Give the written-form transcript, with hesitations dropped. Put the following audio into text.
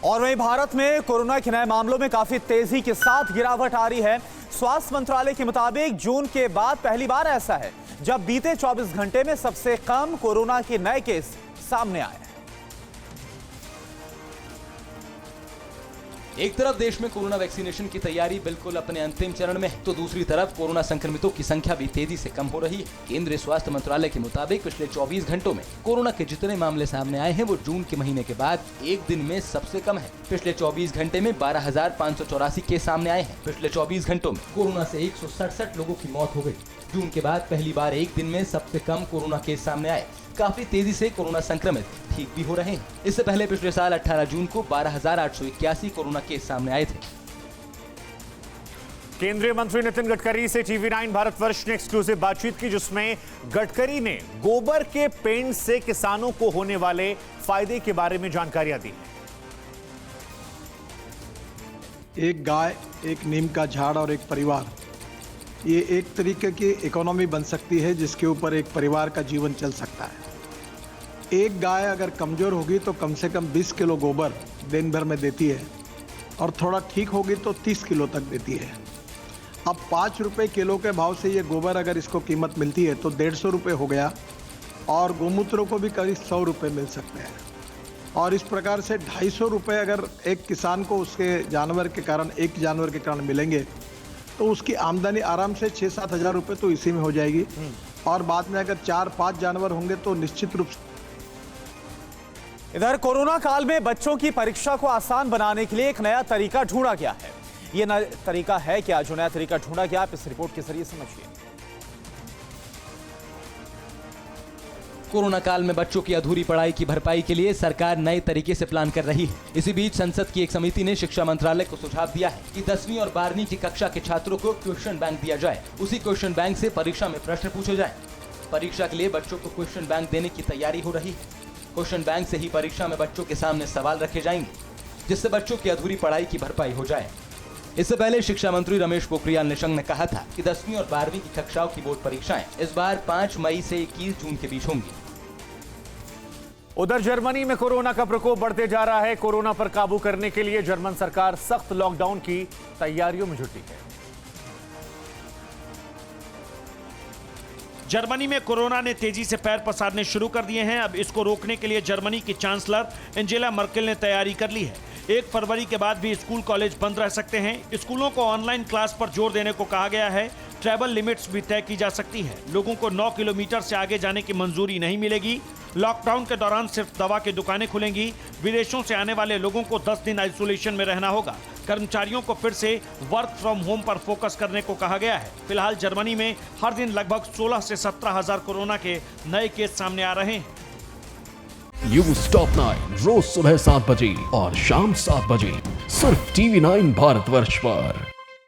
और वहीं भारत में कोरोना के नए मामलों में काफी तेजी के साथ गिरावट आ रही है। स्वास्थ्य मंत्रालय के मुताबिक जून के बाद पहली बार ऐसा है जब बीते 24 घंटे में सबसे कम कोरोना के नए केस सामने आए हैं। एक तरफ देश में कोरोना वैक्सीनेशन की तैयारी बिल्कुल अपने अंतिम चरण में है, तो दूसरी तरफ कोरोना संक्रमितों की संख्या भी तेजी से कम हो रही है। केंद्रीय स्वास्थ्य मंत्रालय के मुताबिक पिछले 24 घंटों में कोरोना के जितने मामले सामने आए हैं वो जून के महीने के बाद एक दिन में सबसे कम है। पिछले 24 घंटे में 12,584 केस सामने आए हैं। पिछले 24 घंटों में कोरोना से 167 लोगों की मौत हो गई। जून के बाद पहली बार एक दिन में सबसे कम कोरोना केस सामने आए। काफी तेजी से कोरोना संक्रमित ठीक भी हो रहे हैं। इससे पहले पिछले साल 18 जून को 12,881 कोरोना केस सामने आए थे। केंद्रीय मंत्री नितिन गडकरी से टीवी9 भारतवर्ष ने एक्सक्लूसिव बातचीत की, जिसमें गडकरी ने गोबर के पेंट से किसानों को होने वाले फायदे के बारे में जानकारियां दी। एक गाय, एक नीम का झाड़ और एक परिवार, ये एक तरीके की इकोनॉमी बन सकती है जिसके ऊपर एक परिवार का जीवन चल सकता है। एक गाय अगर कमज़ोर होगी तो कम से कम 20 किलो गोबर दिन भर में देती है और थोड़ा ठीक होगी तो 30 किलो तक देती है। अब 5 रुपये किलो के भाव से ये गोबर अगर इसको कीमत मिलती है तो 150 रुपये हो गया और गोमूत्रों को भी करीब 100 रुपये मिल सकते हैं। और इस प्रकार से 250 रुपये अगर एक किसान को उसके जानवर के कारण, एक जानवर के कारण मिलेंगे तो उसकी आमदनी आराम से 6-7 हज़ार रुपये तो इसी में हो जाएगी। और बाद में अगर 4-5 जानवर होंगे तो निश्चित रूप से। इधर कोरोना काल में बच्चों की परीक्षा को आसान बनाने के लिए एक नया तरीका ढूंढा गया है। ये नया तरीका है क्या? जो नया तरीका ढूंढा गया आप इस रिपोर्ट के जरिए समझिए। कोरोना काल में बच्चों की अधूरी पढ़ाई की भरपाई के लिए सरकार नए तरीके से प्लान कर रही है। इसी बीच संसद की एक समिति ने शिक्षा मंत्रालय को सुझाव दिया है कि 10वीं और 12वीं की कक्षा के छात्रों को क्वेश्चन बैंक दिया जाए। उसी क्वेश्चन बैंक से परीक्षा में प्रश्न पूछे जाए। परीक्षा के लिए बच्चों को क्वेश्चन बैंक देने की तैयारी हो रही है। क्वेश्चन बैंक से ही परीक्षा में बच्चों के सामने सवाल रखे जाएंगे, जिससे बच्चों की अधूरी पढ़ाई की भरपाई हो जाए। इससे पहले शिक्षा मंत्री रमेश पोखरियाल निशंक ने कहा था कि 10वीं और 12वीं की कक्षाओं की बोर्ड परीक्षाएं इस बार 5 मई से 21 जून के बीच होंगी। उधर जर्मनी में कोरोना का प्रकोप बढ़ते जा रहा है। कोरोना पर काबू करने के लिए जर्मन सरकार सख्त लॉकडाउन की तैयारियों में जुटी है। जर्मनी में कोरोना ने तेजी से पैर पसारने शुरू कर दिए हैं। अब इसको रोकने के लिए जर्मनी की चांसलर एंजेला मर्केल ने तैयारी कर ली है। 1 फरवरी के बाद भी स्कूल कॉलेज बंद रह सकते हैं। स्कूलों को ऑनलाइन क्लास पर जोर देने को कहा गया है। ट्रैवल लिमिट्स भी तय की जा सकती है। लोगों को 9 किलोमीटर से आगे जाने की मंजूरी नहीं मिलेगी। लॉकडाउन के दौरान सिर्फ दवा की दुकानें खुलेंगी। विदेशों से आने वाले लोगों को 10 दिन आइसोलेशन में रहना होगा। कर्मचारियों को फिर से वर्क फ्रॉम होम पर फोकस करने को कहा गया है। फिलहाल जर्मनी में हर दिन लगभग 16 से 17 हजार कोरोना के नए केस सामने आ रहे हैं। न्यूज़ टॉप 9 रोज सुबह 7 बजे और शाम 7 बजे सिर्फ टीवी9 भारतवर्ष पर।